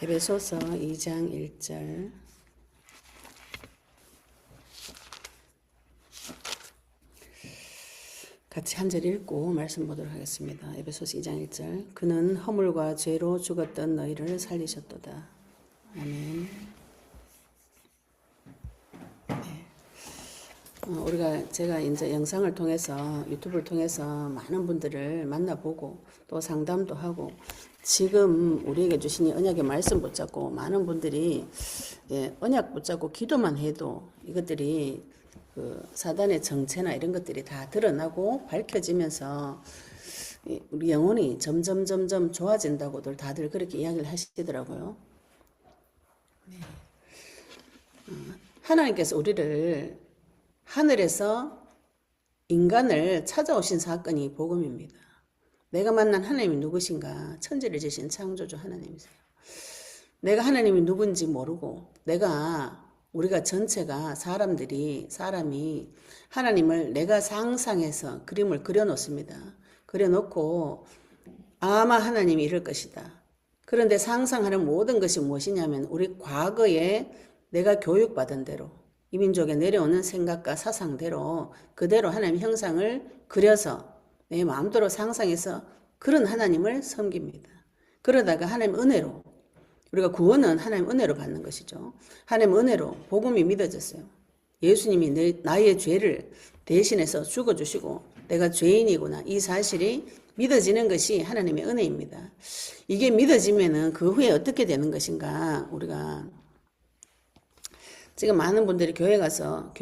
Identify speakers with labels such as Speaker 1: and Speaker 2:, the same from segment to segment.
Speaker 1: 에베소서 2장 1절 같이 한 절 읽고 말씀 보도록 하겠습니다. 에베소서 2장 1절 그는 허물과 죄로 죽었던 너희를 살리셨도다. 아멘. 제가 이제 영상을 통해서 유튜브를 통해서 많은 분들을 만나보고 또 상담도 하고 지금 우리에게 주신 이 언약의 말씀 붙잡고 많은 분들이 언약 붙잡고 기도만 해도 이것들이 그 사단의 정체나 이런 것들이 다 드러나고 밝혀지면서 우리 영혼이 점점 좋아진다고들 다들 그렇게 이야기를 하시더라고요. 하나님께서 우리를 하늘에서 인간을 찾아오신 사건이 복음입니다. 내가 만난 하나님이 누구신가? 천지를 지신 창조주 하나님이세요. 내가 하나님이 누군지 모르고 우리가 전체가 사람이 하나님을 내가 상상해서 그림을 그려놓습니다. 그려놓고 아마 하나님이 이럴 것이다. 그런데 상상하는 모든 것이 무엇이냐면 우리 과거에 내가 교육받은 대로 이 민족에 내려오는 생각과 사상대로 그대로 하나님 형상을 그려서 내 마음대로 상상해서 그런 하나님을 섬깁니다. 그러다가 하나님 은혜로 우리가 구원은 하나님 은혜로 받는 것이죠. 하나님 은혜로 복음이 믿어졌어요. 예수님이 나의 죄를 대신해서 죽어주시고 내가 죄인이구나 이 사실이 믿어지는 것이 하나님의 은혜입니다. 이게 믿어지면은 그 후에 어떻게 되는 것인가? 우리가 지금 많은 분들이 교회 가서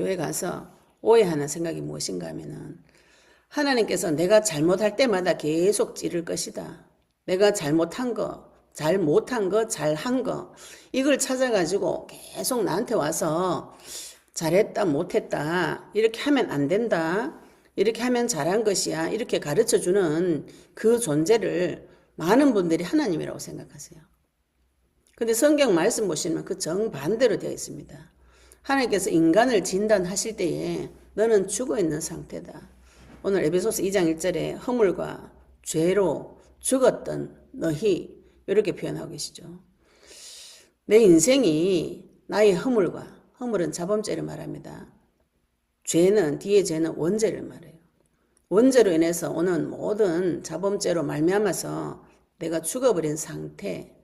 Speaker 1: 오해하는 생각이 무엇인가 하면은 하나님께서 내가 잘못할 때마다 계속 찌를 것이다. 내가 잘못한 거, 잘한 거 이걸 찾아가지고 계속 나한테 와서 잘했다 못했다 이렇게 하면 안 된다. 이렇게 하면 잘한 것이야. 이렇게 가르쳐주는 그 존재를 많은 분들이 하나님이라고 생각하세요. 근데 성경 말씀 보시면 그 정반대로 되어 있습니다. 하나님께서 인간을 진단하실 때에 너는 죽어있는 상태다. 오늘 에베소서 2장 1절에 허물과 죄로 죽었던 너희 이렇게 표현하고 계시죠. 내 인생이 나의 허물은 자범죄를 말합니다. 뒤에 죄는 원죄를 말해요. 원죄로 인해서 오는 모든 자범죄로 말미암아서 내가 죽어버린 상태.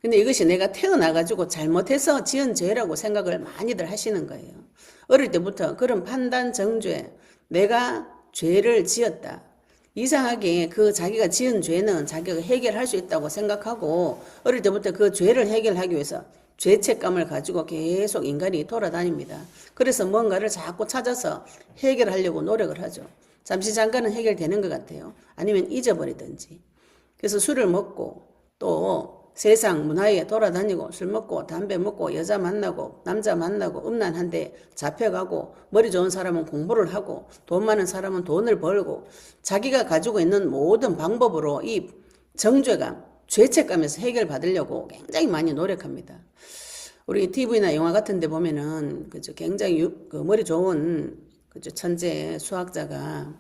Speaker 1: 근데 이것이 내가 태어나가지고 잘못해서 지은 죄라고 생각을 많이들 하시는 거예요. 어릴 때부터 그런 판단, 정죄, 내가 죄를 지었다. 이상하게 그 자기가 지은 죄는 자기가 해결할 수 있다고 생각하고 어릴 때부터 그 죄를 해결하기 위해서 죄책감을 가지고 계속 인간이 돌아다닙니다. 그래서 뭔가를 자꾸 찾아서 해결하려고 노력을 하죠. 잠깐은 해결되는 것 같아요. 아니면 잊어버리든지. 그래서 술을 먹고 또 세상 문화에 돌아다니고 술 먹고 담배 먹고 여자 만나고 남자 만나고 음란한데 잡혀가고 머리 좋은 사람은 공부를 하고 돈 많은 사람은 돈을 벌고 자기가 가지고 있는 모든 방법으로 이 정죄감, 죄책감에서 해결받으려고 굉장히 많이 노력합니다. 우리 TV나 영화 같은 데 보면은 그죠 굉장히 머리 좋은 그죠 천재 수학자가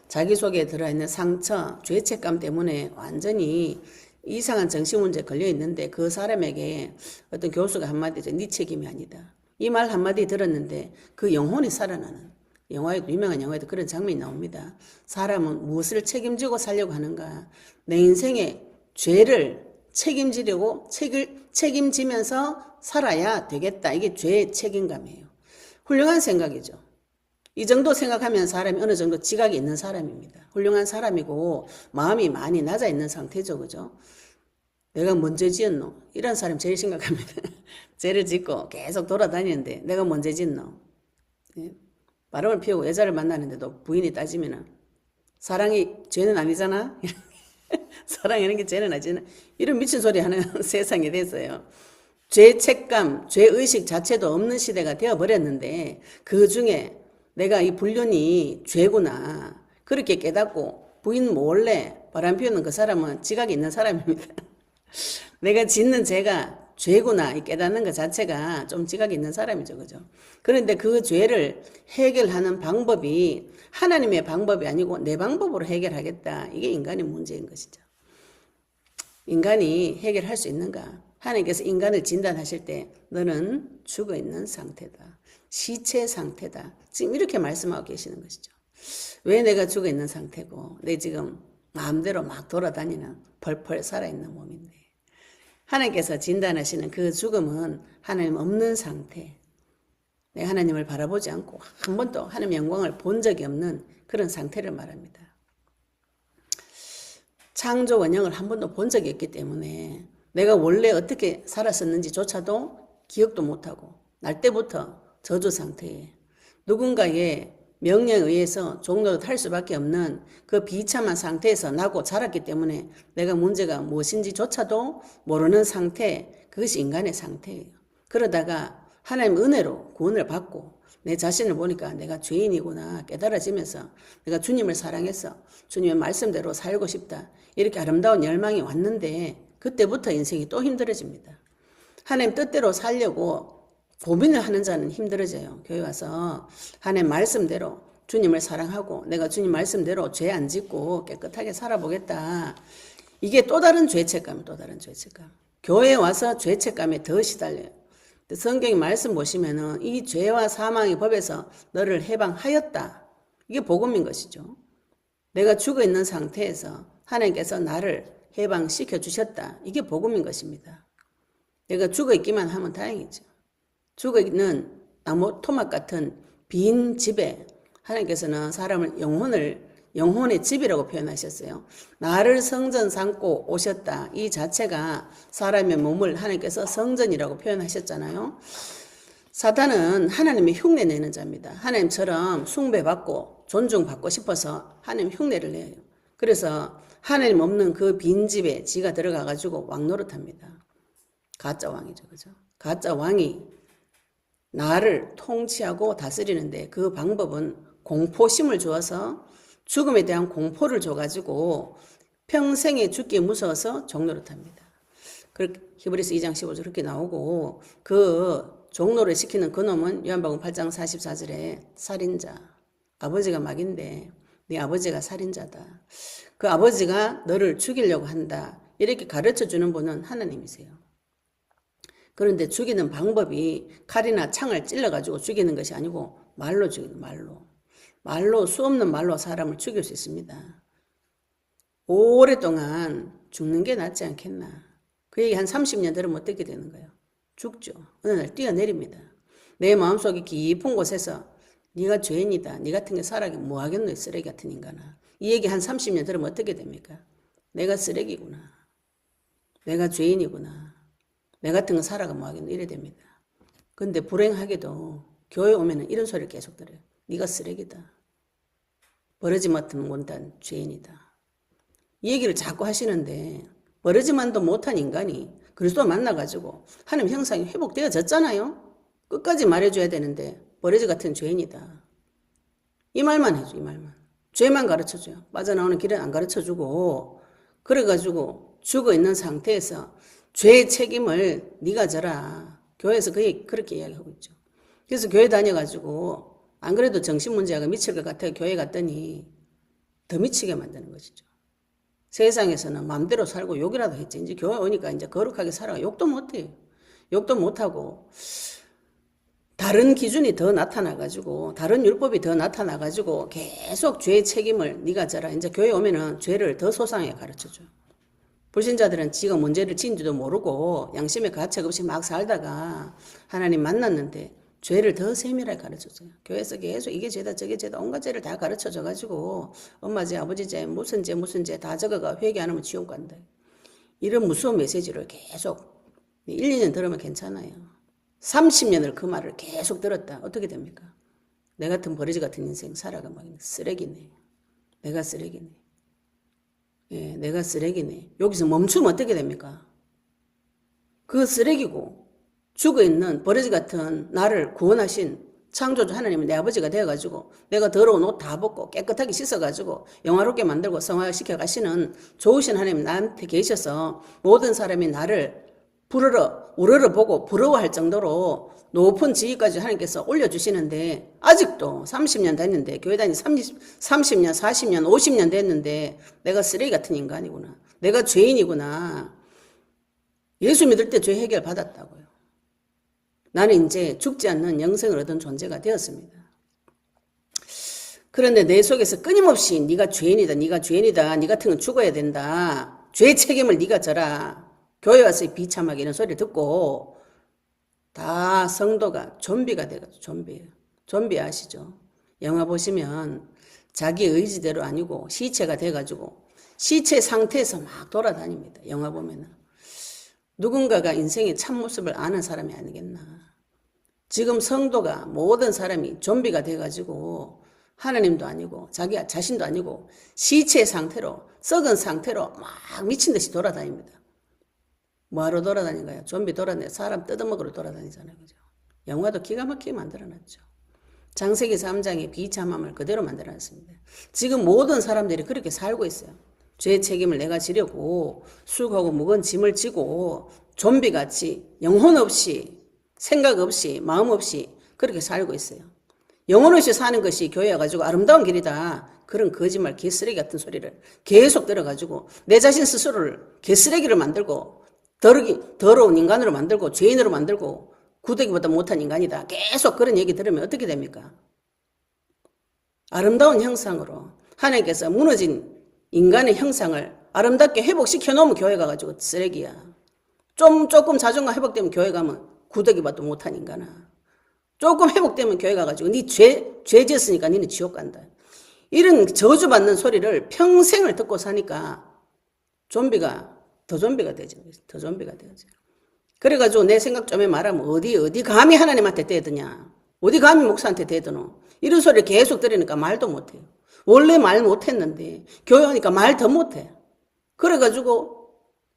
Speaker 1: 자기 속에 들어있는 상처, 죄책감 때문에 완전히 이상한 정신문제에 걸려 있는데 그 사람에게 어떤 교수가 한마디 네 책임이 아니다. 이 말 한마디 들었는데 그 영혼이 살아나는 유명한 영화에도 그런 장면이 나옵니다. 사람은 무엇을 책임지고 살려고 하는가? 내 인생의 죄를 책임지면서 살아야 되겠다. 이게 죄의 책임감이에요. 훌륭한 생각이죠. 이 정도 생각하면 사람이 어느 정도 지각이 있는 사람입니다. 훌륭한 사람이고 마음이 많이 낮아 있는 상태죠. 그죠? 내가 뭔 죄 지었노? 이런 사람 제일 심각합니다. 죄를 짓고 계속 돌아다니는데 내가 뭔 죄 짓노? 바람을 피우고 여자를 만나는데도 부인이 따지면 사랑이 죄는 아니잖아? 사랑이라는 게 죄는 아니잖아? 이런 미친 소리 하는 세상이 됐어요. 죄책감, 죄의식 자체도 없는 시대가 되어버렸는데 그 중에 내가 이 불륜이 죄구나 그렇게 깨닫고 부인 몰래 바람 피우는 그 사람은 지각이 있는 사람입니다. 내가 짓는 죄가 죄구나 깨닫는 것 자체가 좀 지각이 있는 사람이죠. 그죠? 그런데 그 죄를 해결하는 방법이 하나님의 방법이 아니고 내 방법으로 해결하겠다. 이게 인간의 문제인 것이죠. 인간이 해결할 수 있는가? 하나님께서 인간을 진단하실 때 너는 죽어있는 상태다. 시체 상태다. 지금 이렇게 말씀하고 계시는 것이죠. 왜 내가 죽어있는 상태고 내 지금 마음대로 막 돌아다니는 펄펄 살아있는 몸인데 하나님께서 진단하시는 그 죽음은 하나님 없는 상태. 내 하나님을 바라보지 않고 한 번도 하나님의 영광을 본 적이 없는 그런 상태를 말합니다. 창조 원형을 한 번도 본 적이 없기 때문에 내가 원래 어떻게 살았었는지조차도 기억도 못하고 날 때부터 저주 상태에 누군가의 명령에 의해서 종로를 탈 수밖에 없는 그 비참한 상태에서 나고 자랐기 때문에 내가 문제가 무엇인지조차도 모르는 상태, 그것이 인간의 상태예요. 그러다가 하나님 은혜로 구원을 받고 내 자신을 보니까 내가 죄인이구나 깨달아지면서 내가 주님을 사랑해서 주님의 말씀대로 살고 싶다. 이렇게 아름다운 열망이 왔는데 그때부터 인생이 또 힘들어집니다. 하나님 뜻대로 살려고 고민을 하는 자는 힘들어져요. 교회 와서 하나님 말씀대로 주님을 사랑하고 내가 주님 말씀대로 죄 안 짓고 깨끗하게 살아보겠다. 이게 또 다른 죄책감, 또 다른 죄책감. 교회에 와서 죄책감에 더 시달려요. 성경의 말씀 보시면은 이 죄와 사망의 법에서 너를 해방하였다. 이게 복음인 것이죠. 내가 죽어 있는 상태에서 하나님께서 나를 해방시켜 주셨다. 이게 복음인 것입니다. 내가 죽어 있기만 하면 다행이죠. 죽어 있는 나무 토막 같은 빈 집에 하나님께서는 사람을 영혼의 집이라고 표현하셨어요. 나를 성전 삼고 오셨다. 이 자체가 사람의 몸을 하나님께서 성전이라고 표현하셨잖아요. 사탄은 하나님의 흉내내는 자입니다. 하나님처럼 숭배받고 존중받고 싶어서 하나님 흉내를 내요. 그래서 하나님 없는 그 빈집에 지가 들어가가지고 왕노릇합니다. 가짜 왕이죠. 그죠? 가짜 왕이 나를 통치하고 다스리는데 그 방법은 공포심을 주어서 죽음에 대한 공포를 줘가지고 평생에 죽기 무서워서 종노릇합니다. 히브리서 2장 15절 그렇게 나오고 그 종노를 시키는 그 놈은 요한복음 8장 44절에 살인자. 아버지가 막인데 네 아버지가 살인자다. 그 아버지가 너를 죽이려고 한다. 이렇게 가르쳐주는 분은 하나님이세요. 그런데 죽이는 방법이 칼이나 창을 찔러가지고 죽이는 것이 아니고 말로 죽이는 말로 수없는 말로 사람을 죽일 수 있습니다. 오랫동안 죽는 게 낫지 않겠나. 그 얘기 한 30년 들으면 어떻게 되는 거예요? 죽죠. 어느 날 뛰어내립니다. 내 마음속에 깊은 곳에서 네가 죄인이다. 네 같은 게 살아기 뭐하겠노 쓰레기 같은 인간아. 이 얘기 한 30년 들으면 어떻게 됩니까? 내가 쓰레기구나. 내가 죄인이구나. 내 같은 거 살아가 뭐하겠노 이래 됩니다. 근데 불행하게도 교회 오면은 이런 소리를 계속 들어요. 네가 쓰레기다. 버러지만도 못한 죄인이다. 이 얘기를 자꾸 하시는데 버러지만도 못한 인간이 그리스도 만나가지고 하나님 형상이 회복되어졌잖아요. 끝까지 말해줘야 되는데 버러지 같은 죄인이다. 이 말만 해줘. 이 말만. 죄만 가르쳐줘요. 빠져나오는 길은 안 가르쳐주고 그래가지고 죽어있는 상태에서 죄의 책임을 네가 져라. 교회에서 그렇게 이야기하고 있죠. 그래서 교회 다녀가지고 안 그래도 정신문제가 미칠 것 같아요. 교회 갔더니 더 미치게 만드는 것이죠. 세상에서는 마음대로 살고 욕이라도 했지. 이제 교회 오니까 이제 거룩하게 살아가 욕도 못해요. 욕도 못하고 다른 기준이 더 나타나가지고 다른 율법이 더 나타나가지고 계속 죄의 책임을 네가 져라. 이제 교회 오면은 죄를 더 소상하게 가르쳐줘요. 불신자들은 지가 문제를 지은지도 모르고 양심의 가책 없이 막 살다가 하나님 만났는데 죄를 더 세밀하게 가르쳐줘요. 교회에서 계속 이게 죄다 저게 죄다 온갖 죄를 다 가르쳐줘가지고 엄마 죄 아버지 죄 무슨 죄 다 적어가 회개 안 하면 지옥 간다. 이런 무서운 메시지를 계속 1, 2년 들으면 괜찮아요. 30년을 그 말을 계속 들었다. 어떻게 됩니까? 내 같은 버러지 같은 인생 살아가 막 쓰레기네. 내가 쓰레기네. 예, 내가 쓰레기네. 여기서 멈추면 어떻게 됩니까? 그 쓰레기고 죽어있는 버러지 같은 나를 구원하신 창조주 하나님은 내 아버지가 되어가지고 내가 더러운 옷 다 벗고 깨끗하게 씻어가지고 영화롭게 만들고 성화시켜 가시는 좋으신 하나님 나한테 계셔서 모든 사람이 나를 우러러 보고 부러워할 정도로 높은 지위까지 하나님께서 올려주시는데 아직도 30년 됐는데 교회 다니 30년, 40년, 50년 됐는데 내가 쓰레기 같은 인간이구나. 내가 죄인이구나. 예수 믿을 때 죄 해결 받았다고요. 나는 이제 죽지 않는 영생을 얻은 존재가 되었습니다. 그런데 내 속에서 끊임없이 네가 죄인이다, 네가 죄인이다, 네 같은 건 죽어야 된다, 죄 책임을 네가 져라, 교회 와서 비참하게 이런 소리를 듣고 다 성도가 좀비가 돼가지고 좀비 아시죠? 영화 보시면 자기 의지대로 아니고 시체가 돼가지고 시체 상태에서 막 돌아다닙니다. 영화 보면은. 누군가가 인생의 참모습을 아는 사람이 아니겠나. 지금 성도가 모든 사람이 좀비가 돼가지고 하나님도 아니고 자기 자신도 아니고 시체 상태로 썩은 상태로 막 미친 듯이 돌아다닙니다. 뭐하러 돌아다니는가요? 좀비 돌아다니 사람 뜯어먹으러 돌아다니잖아요. 그죠? 영화도 기가 막히게 만들어놨죠. 창세기 3장의 비참함을 그대로 만들어놨습니다. 지금 모든 사람들이 그렇게 살고 있어요. 죄 책임을 내가 지려고 수고하고 무거운 짐을 지고 좀비같이 영혼 없이 생각 없이 마음 없이 그렇게 살고 있어요. 영혼 없이 사는 것이 교회에 가지고 아름다운 길이다. 그런 거짓말 개쓰레기 같은 소리를 계속 들어가지고 내 자신 스스로를 개쓰레기를 만들고 더러운 인간으로 만들고 죄인으로 만들고 구더기보다 못한 인간이다. 계속 그런 얘기 들으면 어떻게 됩니까? 아름다운 형상으로 하나님께서 무너진 인간의 형상을 아름답게 회복시켜 놓으면 교회 가가지고 쓰레기야. 조금 자존감 회복되면 교회 가면 구더기보다 못한 인간아. 조금 회복되면 교회 가가지고 네 죄 지었으니까 니는 지옥 간다. 이런 저주받는 소리를 평생을 듣고 사니까 더 좀비가 되죠. 더 좀비가 되죠. 그래가지고 내 생각 좀 말하면 어디 감히 하나님한테 대드냐. 어디 감히 목사한테 대드노. 이런 소리를 계속 들으니까 말도 못해요. 원래 말 못했는데 교회 오니까 말 더 못해. 그래가지고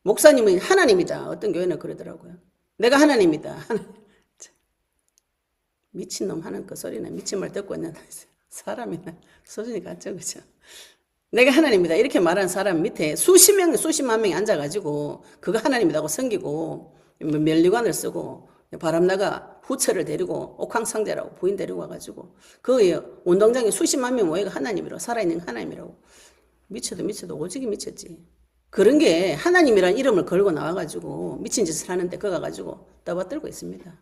Speaker 1: 목사님은 하나님이다. 어떤 교회는 그러더라고요. 내가 하나님이다. 미친놈 하는 그 소리는 미친 말 듣고 있는 사람이나 수준이 같죠. 그죠? 내가 하나님이다. 이렇게 말하는 사람 밑에 수십만 명이 앉아가지고 그거 하나님이라고 섬기고 면류관을 쓰고 바람나가 후처를 데리고 옥황상제라고 부인 데리고 와가지고 그 운동장에 수십만 명 모여가 하나님이라고 살아있는 하나님이라고 미쳐도 오지게 미쳤지. 그런 게 하나님이라는 이름을 걸고 나와가지고 미친 짓을 하는데 그거 가가지고 떠받들고 있습니다.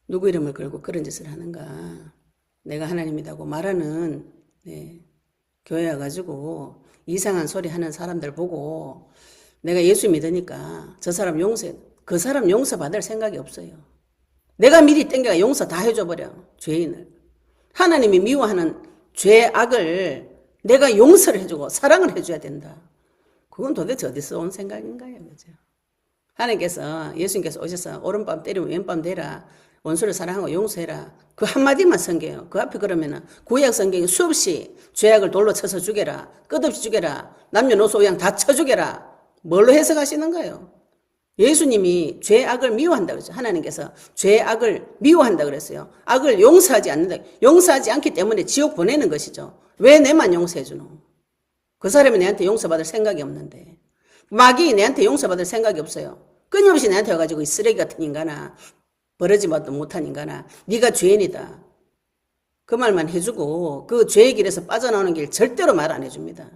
Speaker 1: 누구 이름을 걸고 그런 짓을 하는가. 내가 하나님이라고 말하는 교회 와가지고 이상한 소리 하는 사람들 보고 내가 예수 믿으니까 그 사람 용서받을 생각이 없어요. 내가 미리 땡겨가 용서 다 해줘버려. 죄인을. 하나님이 미워하는 죄악을 내가 용서를 해주고 사랑을 해줘야 된다. 그건 도대체 어디서 온 생각인가요? 그죠? 하나님께서 예수님께서 오셔서 오른밤 때리면 왼밤 대라. 원수를 사랑하고 용서해라. 그 한마디만 성경해요. 그 앞에 그러면은 구약 성경에 수없이 죄악을 돌로 쳐서 죽여라. 끝없이 죽여라. 남녀노소 그냥 다 쳐 죽여라. 뭘로 해석하시는가요? 예수님이 죄악을 미워한다 그랬죠. 하나님께서 죄악을 미워한다 그랬어요. 악을 용서하지 않는다. 용서하지 않기 때문에 지옥 보내는 것이죠. 왜 내만 용서해 주노? 그 사람이 내한테 용서받을 생각이 없는데. 마귀 내한테 용서받을 생각이 없어요. 끊임없이 내한테 와가지고 이 쓰레기 같은 인간아. 버러지마도 못한 인간아. 네가 죄인이다. 그 말만 해주고 그 죄의 길에서 빠져나오는 길 절대로 말 안 해줍니다.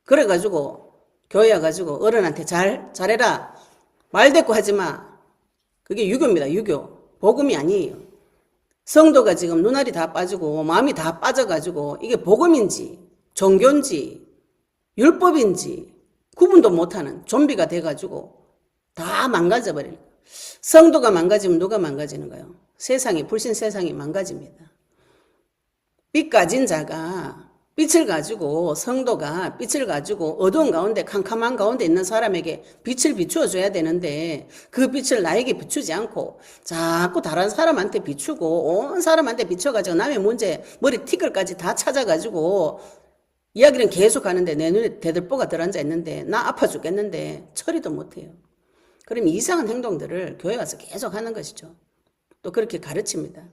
Speaker 1: 그래가지고 교회 와가지고 어른한테 잘해라. 말대꾸 하지마. 그게 유교입니다. 유교. 복음이 아니에요. 성도가 지금 눈알이 다 빠지고 마음이 다 빠져가지고 이게 복음인지 종교인지 율법인지 구분도 못하는 좀비가 돼가지고 다 망가져버려요. 성도가 망가지면 누가 망가지는가요? 불신 세상이 망가집니다. 빛 가진 자가 빛을 가지고 성도가 빛을 가지고 어두운 가운데 캄캄한 가운데 있는 사람에게 빛을 비추어 줘야 되는데 그 빛을 나에게 비추지 않고 자꾸 다른 사람한테 비추고 온 사람한테 비춰가지고 남의 문제 머리 티끌까지 다 찾아가지고 이야기는 계속 하는데 내 눈에 대들보가 들어앉아 있는데 나 아파 죽겠는데 처리도 못해요. 그럼 이상한 행동들을 교회 와서 계속 하는 것이죠. 또 그렇게 가르칩니다.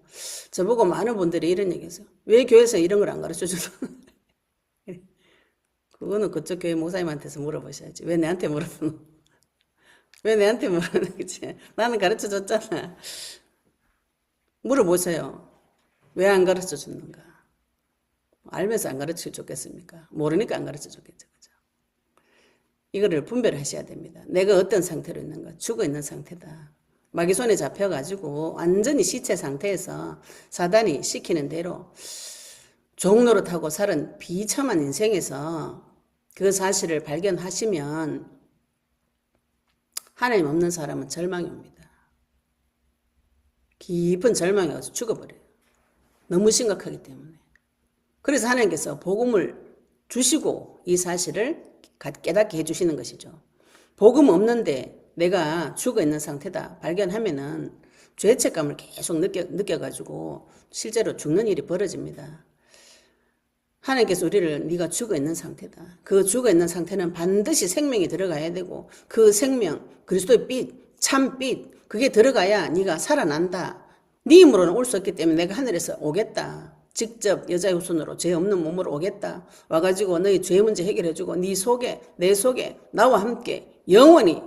Speaker 1: 저보고 많은 분들이 이런 얘기했어요. 왜 교회에서 이런 걸 안 가르쳐줘서? 그거는 그쪽 교회 목사님한테서 물어보셔야지. 왜 내한테 물어보노? 왜 내한테 물어보는 거지? 나는 가르쳐줬잖아. 물어보세요. 왜 안 가르쳐줬는가? 알면서 안 가르쳐줬겠습니까? 모르니까 안 가르쳐줬겠죠. 그죠? 이거를 분별하셔야 됩니다. 내가 어떤 상태로 있는가? 죽어 있는 상태다. 마귀 손에 잡혀가지고 완전히 시체 상태에서 사단이 시키는 대로 종노릇하고 살은 비참한 인생에서 그 사실을 발견하시면 하나님 없는 사람은 절망이 옵니다. 깊은 절망이 와서 죽어버려요. 너무 심각하기 때문에. 그래서 하나님께서 복음을 주시고 이 사실을 깨닫게 해주시는 것이죠. 복음 없는데 내가 죽어있는 상태다 발견하면은 죄책감을 계속 느껴가지고 실제로 죽는 일이 벌어집니다. 하나님께서 우리를 네가 죽어있는 상태다. 그 죽어있는 상태는 반드시 생명이 들어가야 되고 그 생명, 그리스도의 빛, 참빛 그게 들어가야 네가 살아난다. 네 힘으로는 올 수 없기 때문에 내가 하늘에서 오겠다. 직접 여자의 후손으로 죄 없는 몸으로 오겠다. 와가지고 너희 죄 문제 해결해주고 네 속에 내 속에 나와 함께 영원히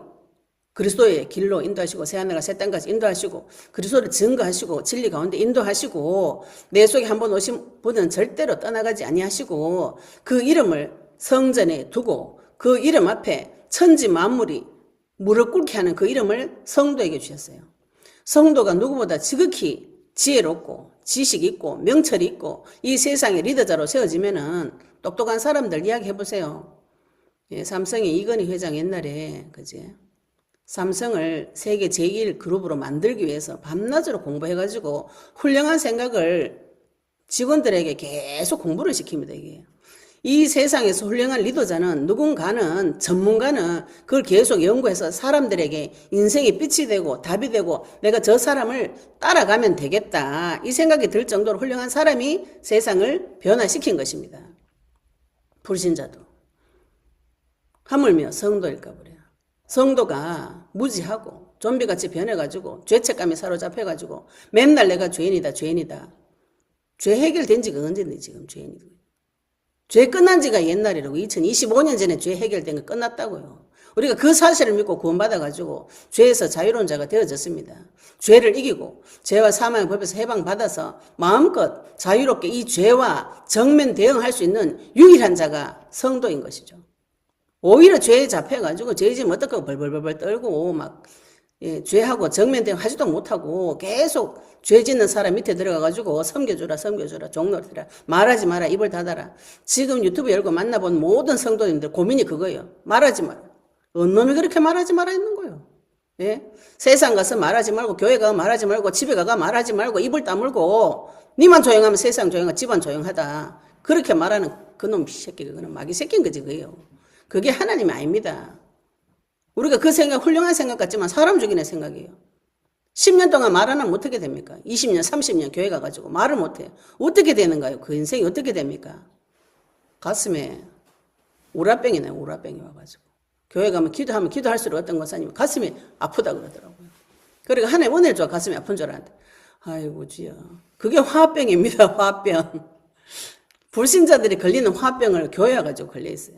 Speaker 1: 그리스도의 길로 인도하시고 새하늘과 새 땅까지 인도하시고 그리스도를 증거하시고 진리 가운데 인도하시고 내 속에 한번 오신 분은 절대로 떠나가지 아니하시고 그 이름을 성전에 두고 그 이름 앞에 천지 만물이 무릎 꿇게 하는 그 이름을 성도에게 주셨어요. 성도가 누구보다 지극히 지혜롭고 지식 있고 명철이 있고 이 세상의 리더자로 세워지면은 똑똑한 사람들 이야기해보세요. 예, 삼성의 이건희 회장 옛날에 그지? 삼성을 세계 제1 그룹으로 만들기 위해서 밤낮으로 공부해가지고 훌륭한 생각을 직원들에게 계속 공부를 시킵니다. 이게. 이 세상에서 훌륭한 리더자는 누군가는 전문가는 그걸 계속 연구해서 사람들에게 인생의 빛이 되고 답이 되고 내가 저 사람을 따라가면 되겠다. 이 생각이 들 정도로 훌륭한 사람이 세상을 변화시킨 것입니다. 불신자도. 하물며 성도일까 보래요. 성도가 무지하고 좀비같이 변해가지고 죄책감에 사로잡혀가지고 맨날 내가 죄인이다 죄인이다. 죄 해결된 지가 언제인데 지금 죄인이다. 죄 끝난 지가 옛날이라고 2025년 전에 죄 해결된 거 끝났다고요. 우리가 그 사실을 믿고 구원받아가지고 죄에서 자유로운 자가 되어졌습니다. 죄를 이기고 죄와 사망의 법에서 해방받아서 마음껏 자유롭게 이 죄와 정면 대응할 수 있는 유일한 자가 성도인 것이죠. 오히려 죄에 잡혀가지고 죄 지면 어떡하고 벌벌벌 떨고 막 예, 죄하고 정면 대응하지도 못하고 계속 죄 짓는 사람 밑에 들어가가지고 섬겨주라 종노릇해라 말하지 마라 입을 닫아라. 지금 유튜브 열고 만나본 모든 성도님들 고민이 그거예요. 말하지 마라. 어느 놈이 그렇게 말하지 마라 있는 거예요. 예? 세상 가서 말하지 말고 교회 가서 말하지 말고 집에 가서 말하지 말고 입을 다물고 니만 조용하면 세상 조용하고 집안 조용하다. 그렇게 말하는 그놈 새끼 그거는 마귀 새끼인 거지 그게요. 그게 하나님이 아닙니다. 우리가 그 생각 훌륭한 생각 같지만 사람 죽이는 생각이에요. 10년 동안 말 안 하면 어떻게 됩니까? 20년 30년 교회 가가지고 말을 못해요. 어떻게 되는가요? 그 인생이 어떻게 됩니까? 가슴에 우라병이 나요. 우라병이 와가지고 교회 가면 기도하면 기도할수록 어떤 권사님이 가슴이 아프다 그러더라고요. 그러니까 하나님 은혜를 줘 가슴이 아픈 줄 알았는데 아이고 주여 그게 화병입니다. 화병. 불신자들이 걸리는 화병을 교회 와가지고 걸려있어요.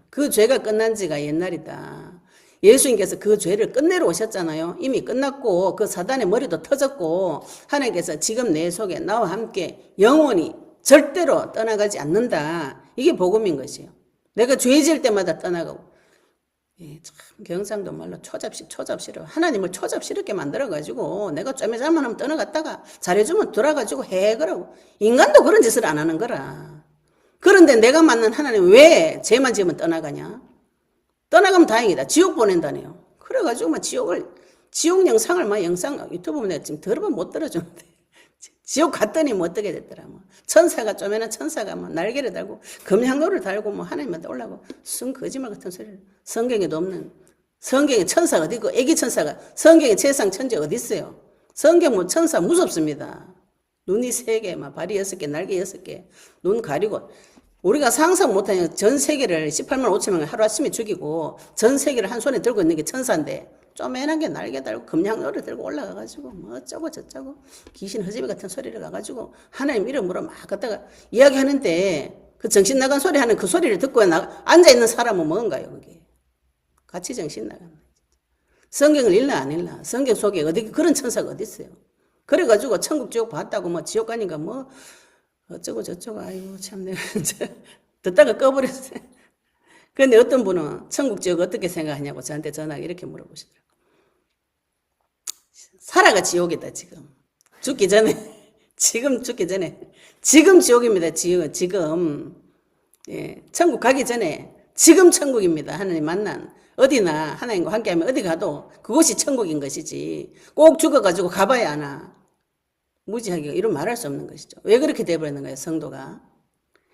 Speaker 1: 그 죄가 끝난 지가 옛날이다. 예수님께서 그 죄를 끝내러 오셨잖아요. 이미 끝났고 그 사단의 머리도 터졌고 하나님께서 지금 내 속에 나와 함께 영원히 절대로 떠나가지 않는다. 이게 복음인 것이에요. 내가 죄 지을 때마다 떠나가고 예, 참 경상도 말로 초잡시로 하나님을 초잡스럽게 만들어가지고 내가 좀 잘못하면 떠나갔다가 잘해주면 돌아가지고 해 그러고 인간도 그런 짓을 안 하는 거라. 그런데 내가 만난 하나님 왜 죄만 지으면 떠나가냐? 떠나가면 다행이다. 지옥 보낸다네요. 그래가지고 막 지옥 영상을 막 영상 유튜브 보면 내가 지금 들어보면 못 들어주는데 지옥 갔더니 뭐 어떻게 됐더라. 뭐 천사가 쪼매난 천사가 뭐 날개를 달고 금향로를 달고 뭐 하나님한테 올라고 순 거짓말 같은 소리를 성경에도 없는 성경에 천사가 어디 있고 애기 천사가 성경에 세상 천재 어디 있어요. 성경 뭐 천사 무섭습니다. 눈이 3개, 막 발이 6개, 날개 6개, 눈 가리고 우리가 상상 못하는 전 세계를 18만 5천 명을 하루아침에 죽이고 전 세계를 한 손에 들고 있는 게 천사인데 쪼매난 게 날개 달고 금양로를 들고 올라가가지고 뭐 어쩌고 저쩌고 귀신 허지비 같은 소리를 가가지고 하나님 이름으로 막 걷다가 이야기하는데 그 정신 나간 소리 하는 그 소리를 듣고 앉아있는 사람은 뭔가요 그게. 같이 정신 나간 성경을 읽나 안 읽나 성경 속에 어디 그런 천사가 어디 있어요. 그래가지고 천국 지옥 봤다고 뭐 지옥 가니까 뭐 어쩌고 저쩌고 아이고 참 내가 이제 듣다가 꺼버렸어요. 그런데 어떤 분은 천국 지옥 어떻게 생각하냐고 저한테 전화가 이렇게 물어보시더라고요. 살아가 지옥이다 지금. 죽기 전에. 지금 죽기 전에. 지금 지옥입니다. 지금. 예, 천국 가기 전에 지금 천국입니다. 하나님 만난 어디나 하나님과 함께하면 어디 가도 그곳이 천국인 것이지 꼭 죽어가지고 가봐야 하나 무지하게 이런 말할 수 없는 것이죠. 왜 그렇게 돼버리는 거예요? 성도가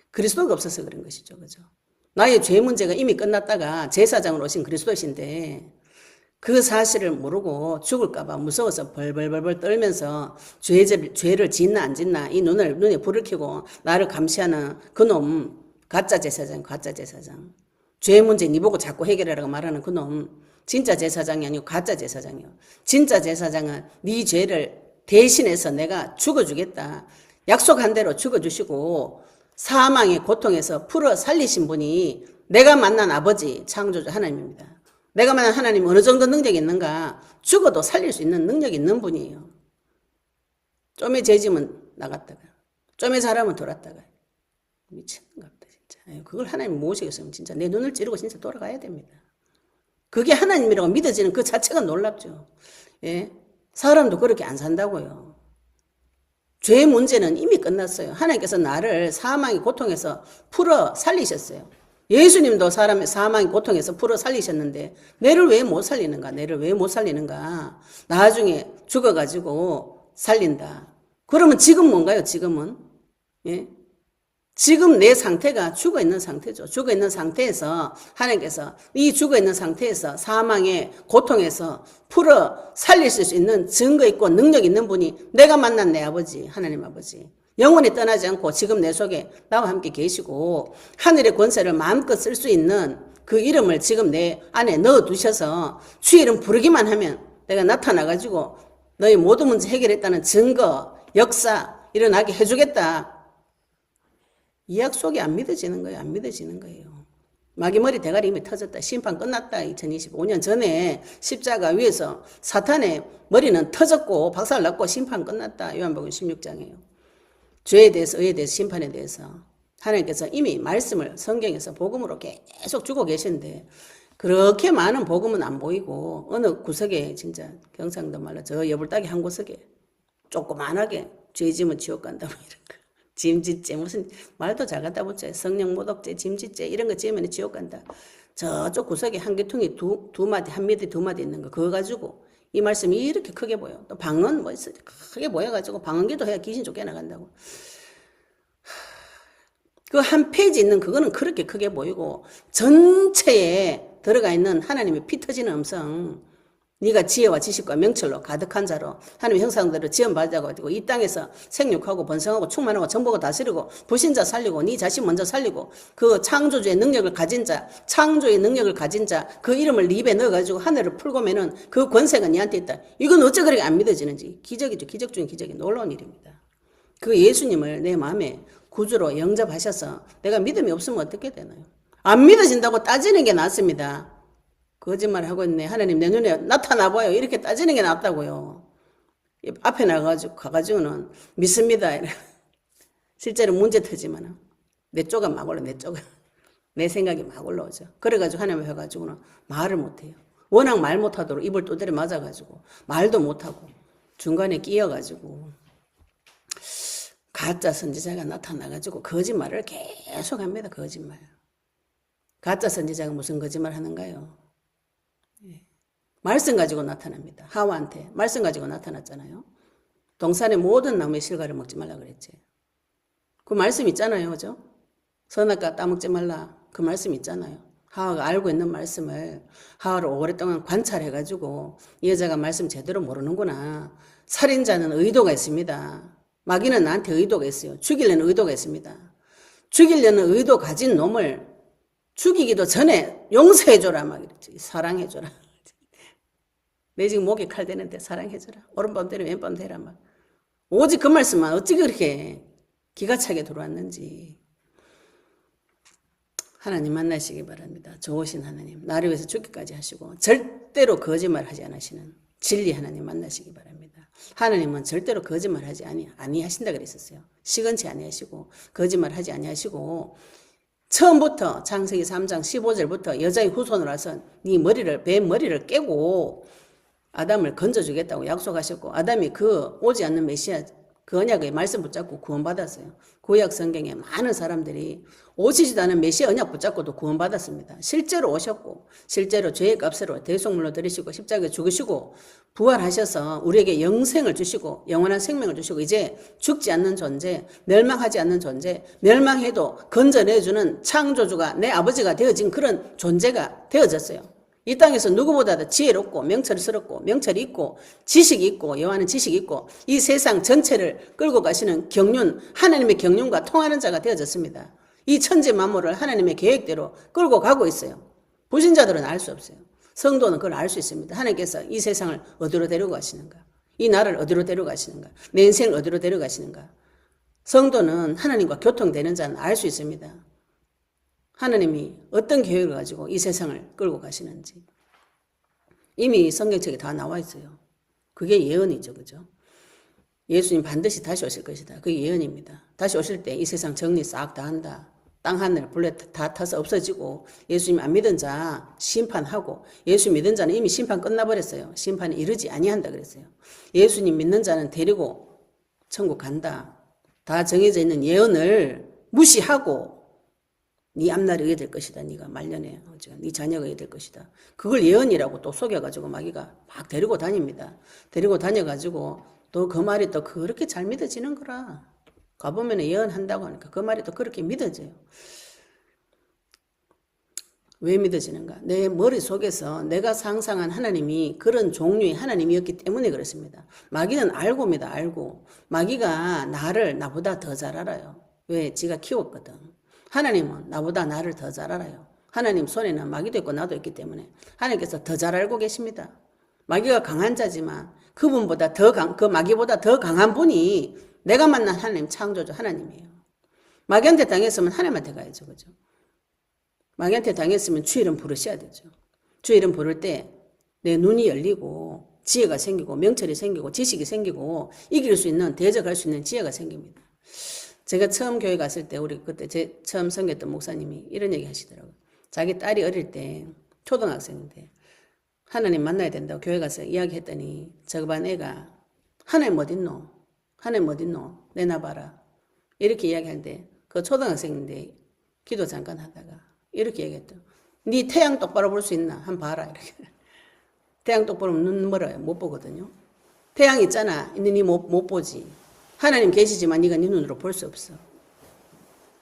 Speaker 1: 그리스도가 없어서 그런 것이죠. 그죠? 나의 죄 문제가 이미 끝났다가 제사장으로 오신 그리스도이신데 그 사실을 모르고 죽을까봐 무서워서 벌벌벌벌 떨면서 죄를 짓나 안 짓나 이 눈에 불을 켜고 나를 감시하는 그놈 가짜 제사장. 죄 문제 니 보고 자꾸 해결하라고 말하는 그놈 진짜 제사장이 아니고 가짜 제사장이요. 진짜 제사장은 네 죄를 대신해서 내가 죽어주겠다. 약속한 대로 죽어주시고 사망의 고통에서 풀어 살리신 분이 내가 만난 아버지 창조주 하나님입니다. 내가 만난 하나님이 어느 정도 능력이 있는가? 죽어도 살릴 수 있는 능력이 있는 분이에요. 좀의 죄짐은 나갔다가 좀의 사람은 돌았다가 미친가 보다 진짜. 그걸 하나님 모시겠으면 진짜 내 눈을 찌르고 진짜 돌아가야 됩니다. 그게 하나님이라고 믿어지는 그 자체가 놀랍죠. 예? 사람도 그렇게 안 산다고요. 죄의 문제는 이미 끝났어요. 하나님께서 나를 사망의 고통에서 풀어 살리셨어요. 예수님도 사람의 사망의 고통에서 풀어 살리셨는데 내를 왜 못 살리는가? 나중에 죽어가지고 살린다. 그러면 지금 뭔가요? 지금은? 예? 지금 내 상태가 죽어있는 상태죠. 죽어있는 상태에서 하나님께서 이 죽어있는 상태에서 사망의 고통에서 풀어 살리실 수 있는 증거 있고 능력 있는 분이 내가 만난 내 아버지, 하나님 아버지. 영원히 떠나지 않고 지금 내 속에 나와 함께 계시고 하늘의 권세를 마음껏 쓸 수 있는 그 이름을 지금 내 안에 넣어두셔서 주 이름 부르기만 하면 내가 나타나가지고 너의 모든 문제 해결했다는 증거, 역사 일어나게 해주겠다. 이 약속이 안 믿어지는 거예요. 마귀머리 대가리 이미 터졌다. 심판 끝났다. 2025년 전에 십자가 위에서 사탄의 머리는 터졌고 박살났고 심판 끝났다. 요한복음 16장이에요. 죄에 대해서 의에 대해서 심판에 대해서 하나님께서 이미 말씀을 성경에서 복음으로 계속 주고 계신데 그렇게 많은 복음은 안 보이고 어느 구석에 진짜 경상도 말로 저 여불따기 한 구석에 조그만하게 죄 지면 지옥 간다 뭐 이런 거. 짐짓죄 무슨 말도 잘 갖다 붙여요. 성령 모독죄 짐짓죄 이런 거 지으면 지옥 간다. 저쪽 구석에 한 개통이 두 마디 한 미디 두 마디 있는 거 그거 가지고 이 말씀이 이렇게 크게 보여. 또 방언 뭐 있어 크게 보여가지고 방언기도 해야 귀신 쫓겨나간다고. 그 한 페이지 있는 그거는 그렇게 크게 보이고 전체에 들어가 있는 하나님의 피 터지는 음성 네가 지혜와 지식과 명철로 가득한 자로 하나님의 형상대로 지원받아가지고 이 땅에서 생육하고 번성하고 충만하고 정복하고 다스리고 불신자 살리고 네 자신 먼저 살리고 그 창조주의 능력을 가진 자 창조의 능력을 가진 자 그 이름을 네 입에 넣어가지고 하늘을 풀고면은 그 권세가 네한테 있다. 이건 어째 그렇게 안 믿어지는지 기적이죠. 기적 중에 기적이 놀라운 일입니다. 그 예수님을 내 마음에 구주로 영접하셔서 내가 믿음이 없으면 어떻게 되나요? 안 믿어진다고 따지는 게 낫습니다. 거짓말 하고 있네. 하나님 내 눈에 나타나봐요. 이렇게 따지는 게 낫다고요. 앞에 가가지고는 믿습니다. 실제로 문제 터지면 내 쪽은 막 올라, 내 쪽은. 내 생각이 막 올라오죠. 그래가지고 하나님 해가지고는 말을 못해요. 워낙 말 못하도록 입을 두드려 맞아가지고 말도 못하고 중간에 끼어가지고 가짜 선지자가 나타나가지고 거짓말을 계속 합니다. 거짓말. 가짜 선지자가 무슨 거짓말 하는가요? 말씀 가지고 나타납니다. 하와한테 말씀 가지고 나타났잖아요. 동산의 모든 나무의 실과를 먹지 말라 그랬지. 그 말씀 있잖아요. 그죠? 선악과 따먹지 말라. 그 말씀 있잖아요. 하와가 알고 있는 말씀을 하와를 오랫동안 관찰해가지고 이 여자가 말씀 제대로 모르는구나. 살인자는 의도가 있습니다. 마귀는 나한테 의도가 있어요. 죽이려는 의도가 있습니다. 죽이려는 의도 가진 놈을 죽이기도 전에 용서해줘라. 막 이랬지. 사랑해줘라. 내 지금 목에 칼 대는데 사랑해줘라. 오른밤 때려 왼밤 대라. 막. 오직 그 말씀만 어떻게 그렇게 기가 차게 들어왔는지. 하나님 만나시기 바랍니다. 좋으신 하나님. 나를 위해서 죽기까지 하시고 절대로 거짓말 하지 않으시는 진리 하나님 만나시기 바랍니다. 하나님은 절대로 거짓말 하지 아니하신다 그랬었어요. 시건치 아니하시고 거짓말 하지 아니하시고 처음부터 창세기 3장 15절부터 여자의 후손으로 와서 네 머리를 뱀 머리를 깨고 아담을 건져주겠다고 약속하셨고 아담이 그 오지 않는 메시아 그 언약의 말씀 붙잡고 구원받았어요. 구약 성경에 많은 사람들이 오시지도 않은 메시아 언약 붙잡고도 구원받았습니다. 실제로 오셨고 실제로 죄의 값으로 대속물로 들이시고 십자가에 죽으시고 부활하셔서 우리에게 영생을 주시고 영원한 생명을 주시고 이제 죽지 않는 존재, 멸망하지 않는 존재, 멸망해도 건져내주는 창조주가 내 아버지가 되어진 그런 존재가 되어졌어요. 이 땅에서 누구보다도 지혜롭고 명철스럽고 명철이 있고 지식이 있고 여호와는 지식이 있고 이 세상 전체를 끌고 가시는 경륜, 하나님의 경륜과 통하는 자가 되어졌습니다. 이 천지 만물을 하나님의 계획대로 끌고 가고 있어요. 불신자들은 알 수 없어요. 성도는 그걸 알 수 있습니다. 하나님께서 이 세상을 어디로 데리고 가시는가? 이 나라를 어디로 데리고 가시는가? 내 인생을 어디로 데리고 가시는가? 성도는 하나님과 교통되는 자는 알 수 있습니다. 하나님이 어떤 계획을 가지고 이 세상을 끌고 가시는지 이미 성경책에 다 나와 있어요. 그게 예언이죠. 그죠? 예수님 반드시 다시 오실 것이다. 그게 예언입니다. 다시 오실 때 이 세상 정리 싹 다 한다. 땅 하늘 불에 다 타서 없어지고 예수님 안 믿은 자 심판하고 예수 믿은 자는 이미 심판 끝나버렸어요. 심판에 이르지 아니한다 그랬어요. 예수님 믿는 자는 데리고 천국 간다. 다 정해져 있는 예언을 무시하고 네 앞날이 어떻게 될 것이다. 네가 말년에 네 자녀가 어떻게 될 것이다. 그걸 예언이라고 또 속여가지고 마귀가 막 데리고 다닙니다. 데리고 다녀가지고 또 그 말이 또 그렇게 잘 믿어지는 거라. 가보면 예언한다고 하니까 그 말이 또 그렇게 믿어져요. 왜 믿어지는가? 내 머릿속에서 내가 상상한 하나님이 그런 종류의 하나님이었기 때문에 그렇습니다. 마귀는 알고입니다. 알고. 마귀가 나를 나보다 더 잘 알아요. 왜? 지가 키웠거든. 하나님은 나보다 나를 더 잘 알아요. 하나님 손에는 마귀도 있고 나도 있기 때문에 하나님께서 더 잘 알고 계십니다. 마귀가 강한 자지만 그분보다 그 마귀보다 더 강한 분이 내가 만난 하나님 창조주 하나님이에요. 마귀한테 당했으면 하나님한테 가야죠. 그죠? 마귀한테 당했으면 주 이름 부르셔야 되죠. 주 이름 부를 때 내 눈이 열리고 지혜가 생기고 명철이 생기고 지식이 생기고 이길 수 있는 대적할 수 있는 지혜가 생깁니다. 제가 처음 교회 갔을 때 우리 그때 제 처음 섬겼던 목사님이 이런 얘기 하시더라고요. 자기 딸이 어릴 때 초등학생인데 하나님 만나야 된다고 교회 가서 이야기했더니 저거 반 애가 하나님 어딨노? 하나님 어딨노? 내놔봐라. 이렇게 이야기하는데 그 초등학생인데 기도 잠깐 하다가 이렇게 얘기했죠. 네 태양 똑바로 볼 수 있나? 한번 봐라. 이렇게. 태양 똑바로 보면 눈 멀어요. 못 보거든요. 태양 있잖아. 있는 네 못 보지. 하나님 계시지만 네가 네 눈으로 볼 수 없어.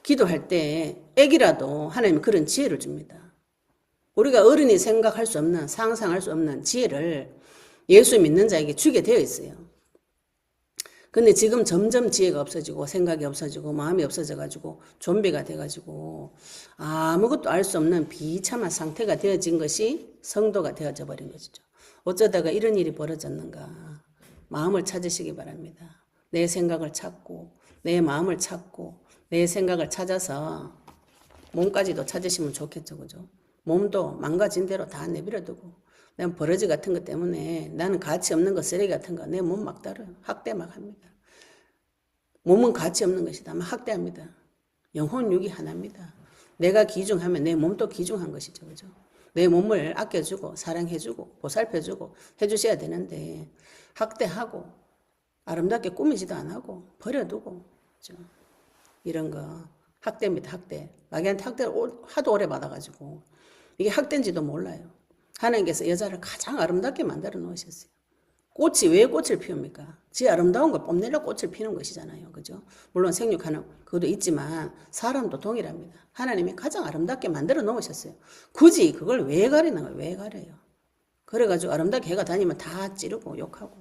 Speaker 1: 기도할 때 애기라도 하나님이 그런 지혜를 줍니다. 우리가 어른이 생각할 수 없는 상상할 수 없는 지혜를 예수 믿는 자에게 주게 되어 있어요. 근데 지금 점점 지혜가 없어지고 생각이 없어지고 마음이 없어져가지고 좀비가 돼가지고 아무것도 알 수 없는 비참한 상태가 되어진 것이 성도가 되어져 버린 것이죠. 어쩌다가 이런 일이 벌어졌는가. 마음을 찾으시기 바랍니다. 내 생각을 찾고 내 마음을 찾고 내 생각을 찾아서 몸까지도 찾으시면 좋겠죠. 그죠? 몸도 망가진 대로 다 내버려두고 난 버러지 같은 것 때문에 나는 가치 없는 거 쓰레기 같은 거 내 몸 막 따라요. 학대 막 합니다. 몸은 가치 없는 것이다. 막 학대합니다. 영혼 육이 하나입니다. 내가 귀중하면 내 몸도 귀중한 것이죠. 그죠? 내 몸을 아껴주고 사랑해주고 보살펴주고 해주셔야 되는데 학대하고 아름답게 꾸미지도 안 하고 버려두고 그죠? 이런 거 학대입니다. 학대. 마귀한테 학대를 하도 오래 받아가지고 이게 학대인지도 몰라요. 하나님께서 여자를 가장 아름답게 만들어 놓으셨어요. 꽃이 왜 꽃을 피웁니까? 지 아름다운 걸 뽐내려 꽃을 피는 것이잖아요. 그죠? 물론 생육하는 그것도 있지만 사람도 동일합니다. 하나님이 가장 아름답게 만들어 놓으셨어요. 굳이 그걸 왜 가리는 거예요? 왜 가려요? 그래가지고 아름답게 해가 다니면 다 찌르고 욕하고.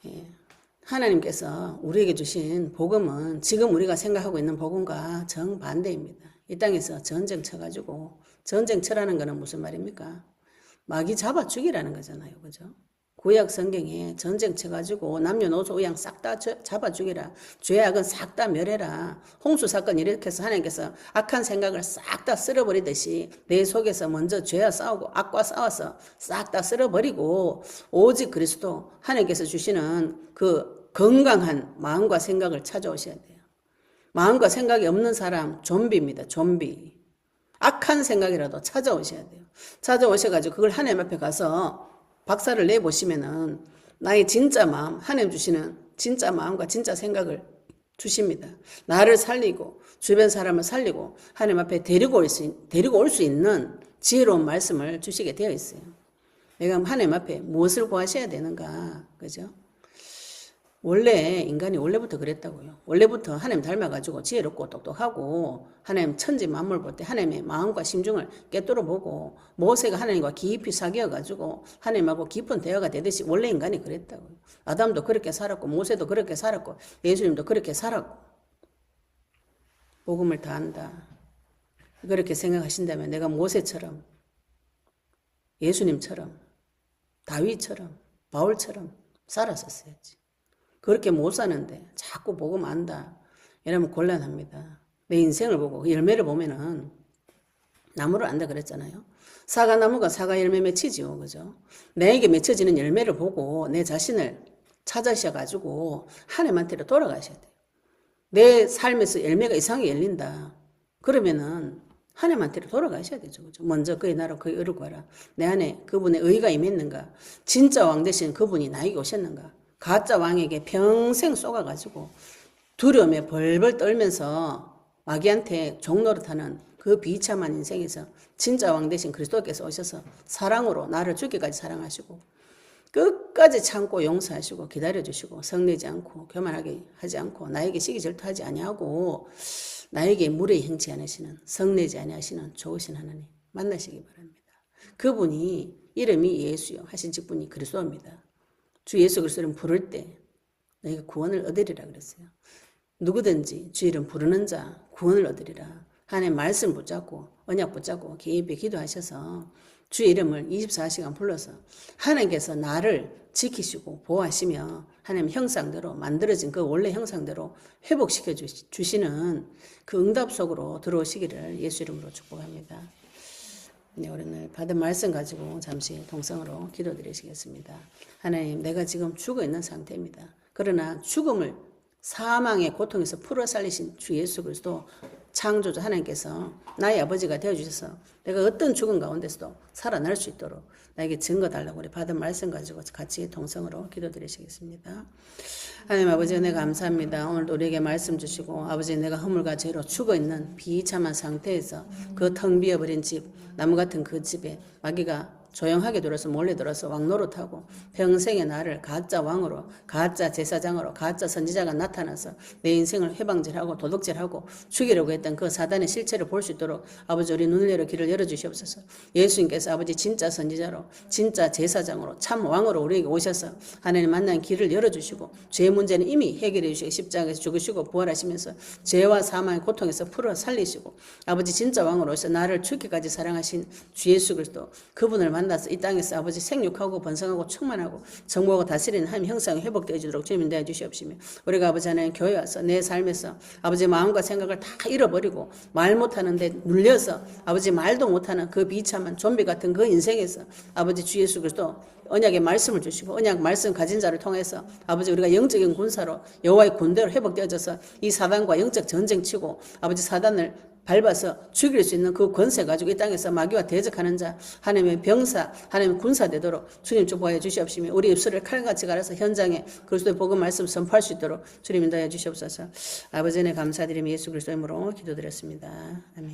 Speaker 1: 예. 하나님께서 우리에게 주신 복음은 지금 우리가 생각하고 있는 복음과 정반대입니다. 이 땅에서 전쟁 쳐가지고 전쟁 쳐라는 거는 무슨 말입니까? 마귀 잡아 죽이라는 거잖아요. 그죠? 구약 성경에 전쟁 쳐가지고 남녀노소 의양 싹 다 잡아 죽이라. 죄악은 싹 다 멸해라. 홍수 사건 일으켜서 하나님께서 악한 생각을 싹 다 쓸어버리듯이 내 속에서 먼저 죄와 싸우고 악과 싸워서 싹 다 쓸어버리고 오직 그리스도 하나님께서 주시는 그 건강한 마음과 생각을 찾아오셔야 돼요. 마음과 생각이 없는 사람 좀비입니다. 좀비. 악한 생각이라도 찾아오셔야 돼요. 찾아오셔가지고 그걸 하나님 앞에 가서 박살을 내보시면은 나의 진짜 마음, 하나님 주시는 진짜 마음과 진짜 생각을 주십니다. 나를 살리고 주변 사람을 살리고 하나님 앞에 데리고 올 수 있는 지혜로운 말씀을 주시게 되어 있어요. 내가 하나님 앞에 무엇을 구하셔야 되는가, 그죠? 원래 인간이 원래부터 그랬다고요. 원래부터 하나님 닮아가지고 지혜롭고 똑똑하고 하나님 천지 만물 볼 때 하나님의 마음과 심중을 꿰뚫어 보고 모세가 하나님과 깊이 사귀어가지고 하나님하고 깊은 대화가 되듯이 원래 인간이 그랬다고요. 아담도 그렇게 살았고 모세도 그렇게 살았고 예수님도 그렇게 살았고 복음을 다 안다. 그렇게 생각하신다면 내가 모세처럼 예수님처럼 다윗처럼 바울처럼 살았었어야지. 그렇게 못 사는데 자꾸 복음 안다. 이러면 곤란합니다. 내 인생을 보고 그 열매를 보면은 나무를 안다 그랬잖아요. 사과나무가 사과 열매 맺히지요. 그죠? 내게 맺혀지는 열매를 보고 내 자신을 찾으셔가지고 하나님한테로 돌아가셔야 돼요. 내 삶에서 열매가 이상하게 열린다. 그러면은 하나님한테로 돌아가셔야 되죠. 그죠? 먼저 그의 나라 그의 의를 구하라. 내 안에 그분의 의가 임했는가? 진짜 왕 되신 그분이 나에게 오셨는가? 가짜 왕에게 평생 쏘가가지고 두려움에 벌벌 떨면서 마귀한테 종노릇하는 그 비참한 인생에서 진짜 왕 되신 그리스도께서 오셔서 사랑으로 나를 죽기까지 사랑하시고 끝까지 참고 용서하시고 기다려주시고 성내지 않고 교만하게 하지 않고 나에게 시기 질투하지 아니하고 나에게 무례히 행치 않으시는 성내지 아니하시는 좋으신 하나님 만나시기 바랍니다. 그분이 이름이 예수요 하신 직분이 그리스도입니다. 주 예수 그리스도를 부를 때 너희가 구원을 얻으리라 그랬어요. 누구든지 주 이름 부르는 자 구원을 얻으리라. 하나님 말씀 붙잡고 언약 붙잡고 깊이 기도하셔서 주의 이름을 24시간 불러서 하나님께서 나를 지키시고 보호하시며 하나님 형상대로 만들어진 그 원래 형상대로 회복시켜 주시는 그 응답 속으로 들어오시기를 예수 이름으로 축복합니다. 네, 오늘 받은 말씀 가지고 잠시 동성으로 기도드리시겠습니다. 하나님, 내가 지금 죽어 있는 상태입니다. 그러나 죽음을 사망의 고통에서 풀어 살리신 주 예수 그리스도 창조주 하나님께서 나의 아버지가 되어주셔서 내가 어떤 죽음 가운데서도 살아날 수 있도록 나에게 증거 달라고 우리 받은 말씀 가지고 같이 동성으로 기도드리시겠습니다. 하나님 아버지 은혜 감사합니다. 오늘도 우리에게 말씀 주시고 아버지 내가 허물과 죄로 죽어있는 비참한 상태에서 그 텅 비어버린 집 나무 같은 그 집에 마귀가 조용하게 들어서 몰래 들어서 왕노릇하고 평생의 나를 가짜 왕으로 가짜 제사장으로 가짜 선지자가 나타나서 내 인생을 회방질하고 도둑질하고 죽이려고 했던 그 사단의 실체를 볼 수 있도록 아버지 우리 눈을 열어 길을 열어주시옵소서. 예수님께서 아버지 진짜 선지자로 진짜 제사장으로 참 왕으로 우리에게 오셔서 하나님 만난 길을 열어주시고 죄 문제는 이미 해결해 주시고 십자가에서 죽으시고 부활하시면서 죄와 사망의 고통에서 풀어 살리시고 아버지 진짜 왕으로 오셔서 나를 죽기까지 사랑하신 주 예수 그리스도 그분을 만나서 이 땅에서 아버지 생육하고 번성하고 충만하고 정복하고 다스리는 하나님 형상이 회복되어 주도록 주님 인도해 주시옵시며 우리가 아버지 하나님 교회 와서 내 삶에서 아버지 마음과 생각을 다 잃어버리고 말 못하는데 눌려서 아버지 말도 못하는 그 비참한 좀비 같은 그 인생에서 아버지 주 예수 그리스도 언약의 말씀을 주시고 언약 말씀 가진 자를 통해서 아버지 우리가 영적인 군사로 여호와의 군대로 회복되어져서 이 사단과 영적 전쟁 치고 아버지 사단을 밟아서 죽일 수 있는 그 권세 가지고 이 땅에서 마귀와 대적하는 자 하나님의 병사 하나님의 군사 되도록 주님 축복하여 주시옵시며 우리 입술을 칼같이 갈아서 현장에 그리스도의 복음 말씀 선포할 수 있도록 주님 인도하여 주시옵소서. 아버지 네 감사드리며 예수 그리스도의 이름으로 기도드렸습니다. 아멘.